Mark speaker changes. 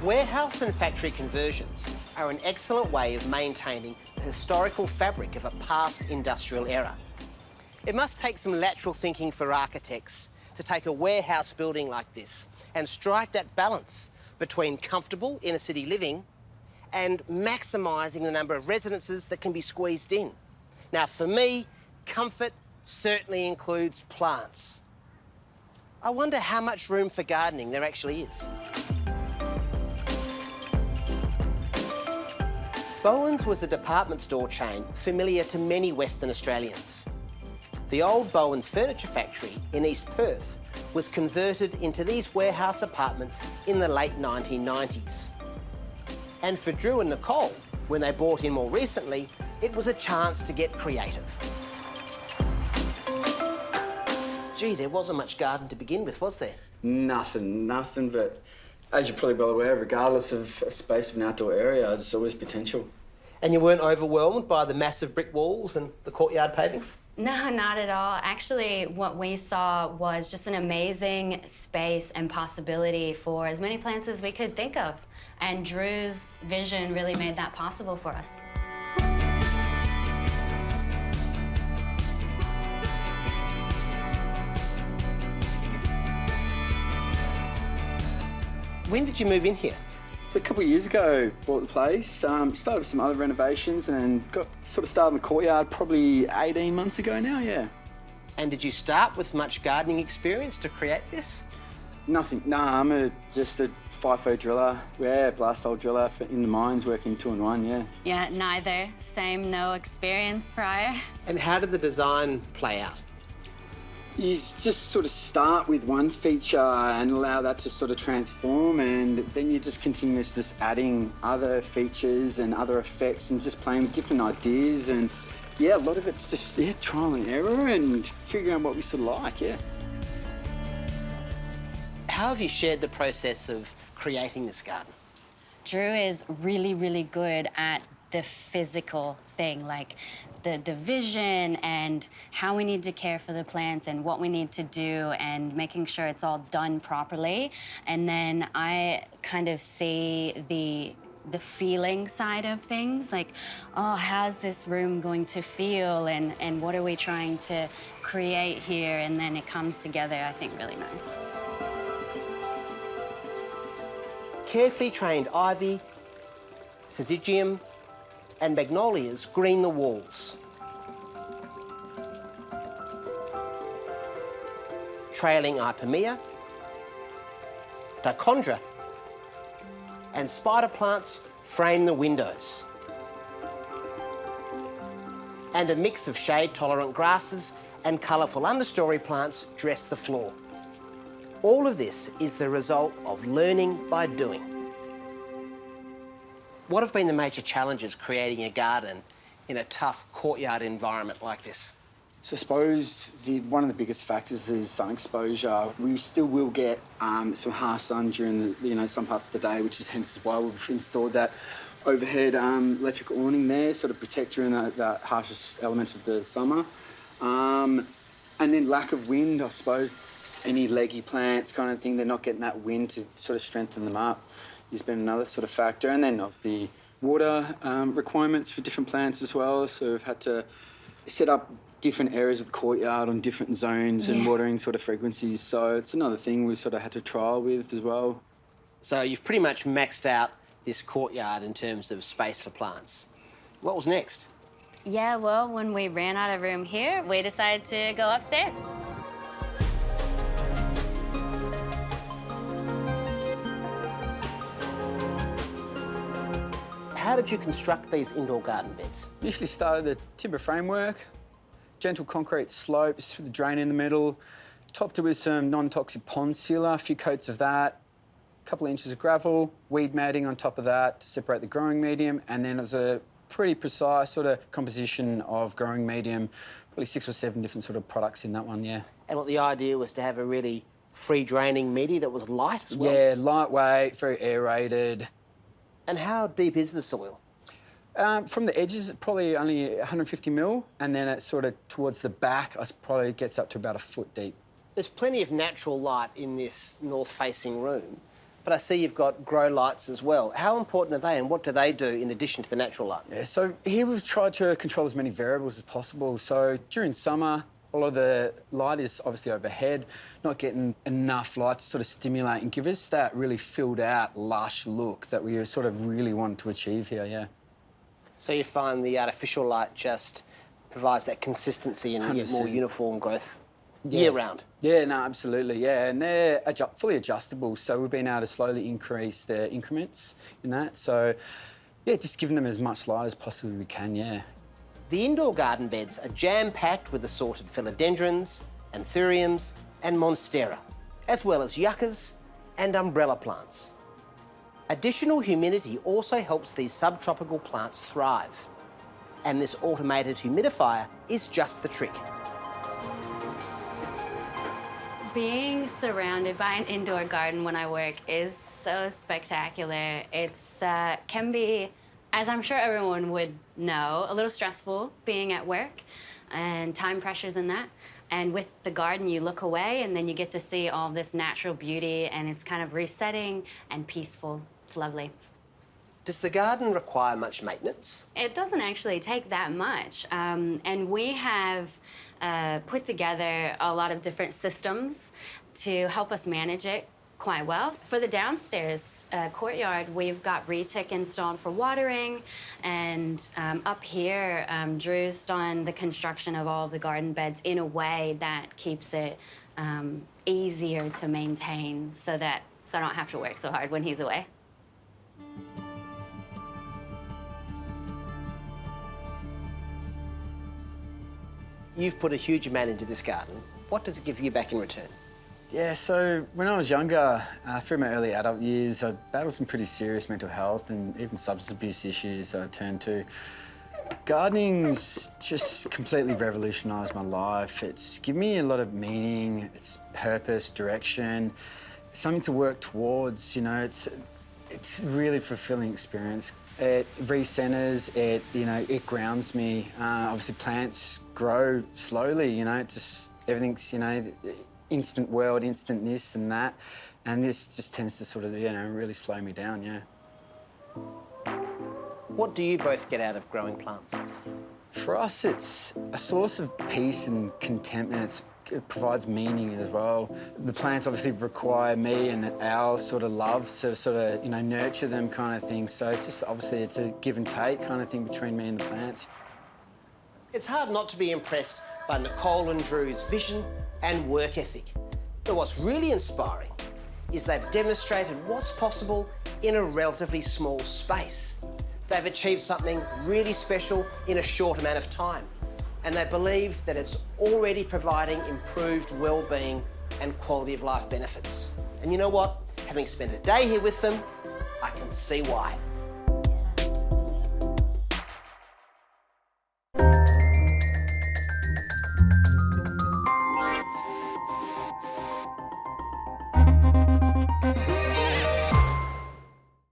Speaker 1: Warehouse and factory conversions are an excellent way of maintaining the historical fabric of a past industrial era. It must take some lateral thinking for architects to take a warehouse building like this and strike that balance between comfortable inner-city living and maximising the number of residences that can be squeezed in. Now, for me, comfort certainly includes plants. I wonder how much room for gardening there actually is. Bowen's was a department store chain familiar to many Western Australians. The old Bowen's furniture factory in East Perth was converted into these warehouse apartments in the late 1990s. And for Drew and Nicole, when they bought in more recently, it was a chance to get creative. Gee, there wasn't much garden to begin with, was there?
Speaker 2: Nothing, but as you're probably well aware, regardless of a space of an outdoor area, there's always potential.
Speaker 1: And you weren't overwhelmed by the massive brick walls and the courtyard paving?
Speaker 3: No, not at all. Actually, what we saw was just an amazing space and possibility for as many plants as we could think of. And Drew's vision really made that possible for us.
Speaker 1: When did you move in here?
Speaker 2: So a couple of years ago, bought the place, started with some other renovations and got sort of started in the courtyard probably 18 months ago now, yeah.
Speaker 1: And did you start with much gardening experience to create this?
Speaker 2: Nothing, I'm just a FIFO driller, blast hole driller in the mines, working 2-in-1, yeah.
Speaker 3: Yeah, neither. Same, no experience prior.
Speaker 1: And how did the design play out?
Speaker 2: You just sort of start with one feature and allow that to sort of transform, and then you just continue just adding other features and other effects and just playing with different ideas. And yeah, a lot of it's just trial and error and figuring out what we sort of like, yeah.
Speaker 1: How have you shared the process of creating this garden?
Speaker 3: Drew is really, really good at the physical thing, like the vision and how we need to care for the plants and what we need to do and making sure it's all done properly. And then I kind of see the feeling side of things, like, oh, how's this room going to feel and what are we trying to create here? And then it comes together, I think, really nice.
Speaker 1: Carefully trained ivy, syzygium, and magnolias green the walls. Trailing ipomoea, dichondra, and spider plants frame the windows. And a mix of shade-tolerant grasses and colourful understory plants dress the floor. All of this is the result of learning by doing. What have been the major challenges creating a garden in a tough courtyard environment like this?
Speaker 2: So I suppose one of the biggest factors is sun exposure. We still will get some harsh sun during some parts of the day, which is hence why we've installed that overhead electric awning there, sort of protect during the harshest elements of the summer. And then lack of wind, I suppose. Any leggy plants kind of thing, they're not getting that wind to sort of strengthen them up. Has been another sort of factor, and then of the water requirements for different plants as well. So we've had to set up different areas of the courtyard on different zones and watering sort of frequencies. So it's another thing we sort of had to trial with as well.
Speaker 1: So you've pretty much maxed out this courtyard in terms of space for plants. What was next?
Speaker 3: Yeah, well, when we ran out of room here, we decided to go upstairs.
Speaker 1: How did you construct these indoor garden beds?
Speaker 2: Initially started the timber framework, gentle concrete slopes with a drain in the middle, topped it with some non-toxic pond sealer, a few coats of that, a couple of inches of gravel, weed matting on top of that to separate the growing medium, and then it was a pretty precise sort of composition of growing medium, probably 6 or 7 different sort of products in that one, yeah.
Speaker 1: And what the idea was to have a really free-draining media that was light as well?
Speaker 2: Yeah, lightweight, very aerated.
Speaker 1: And how deep is the soil?
Speaker 2: From the edges, probably only 150 mil, and then it sort of towards the back, it probably gets up to about 1 foot deep.
Speaker 1: There's plenty of natural light in this north-facing room. But I see you've got grow lights as well. How important are they and what do they do in addition to the natural light?
Speaker 2: Yeah, so here we've tried to control as many variables as possible. So during summer, a lot of the light is obviously overhead, not getting enough light to sort of stimulate and give us that really filled out, lush look that we sort of really want to achieve here, yeah.
Speaker 1: So you find the artificial light just provides that consistency and you get more
Speaker 2: 100%.
Speaker 1: uniform growth year-round?
Speaker 2: Yeah, no, absolutely, yeah. And they're fully adjustable, so we've been able to slowly increase the increments in that. So, yeah, just giving them as much light as possibly we can, yeah.
Speaker 1: The indoor garden beds are jam-packed with assorted philodendrons, anthuriums and monstera, as well as yuccas and umbrella plants. Additional humidity also helps these subtropical plants thrive, and this automated humidifier is just the trick.
Speaker 3: Being surrounded by an indoor garden when I work is so spectacular. It's can be, as I'm sure everyone would know, a little stressful being at work and time pressures and that. And with the garden, you look away and then you get to see all this natural beauty and it's kind of resetting and peaceful. It's lovely.
Speaker 1: Does the garden require much maintenance?
Speaker 3: It doesn't actually take that much. And we have put together a lot of different systems to help us manage it quite well. For the downstairs courtyard, we've got retic installed for watering, and up here, Drew's done the construction of all of the garden beds in a way that keeps it easier to maintain so I don't have to work so hard when he's away.
Speaker 1: You've put a huge amount into this garden. What does it give you back in return?
Speaker 2: Yeah, so when I was younger, through my early adult years, I battled some pretty serious mental health and even substance abuse issues I turned to. Gardening's just completely revolutionised my life. It's given me a lot of meaning, it's purpose, direction, something to work towards, you know, it's a really fulfilling experience. It re-centres, it grounds me. Obviously plants grow slowly, you know, everything's, you know, instant world, instant this and that. And this just tends to sort of, you know, really slow me down, yeah.
Speaker 1: What do you both get out of growing plants?
Speaker 2: For us, it's a source of peace and contentment. It provides meaning as well. The plants obviously require me and our sort of love to sort of, you know, nurture them kind of thing. So it's just obviously it's a give and take kind of thing between me and the plants.
Speaker 1: It's hard not to be impressed by Nicole and Drew's vision and work ethic. But what's really inspiring is they've demonstrated what's possible in a relatively small space. They've achieved something really special in a short amount of time. And they believe that it's already providing improved well-being and quality of life benefits. And you know what? Having spent a day here with them, I can see why.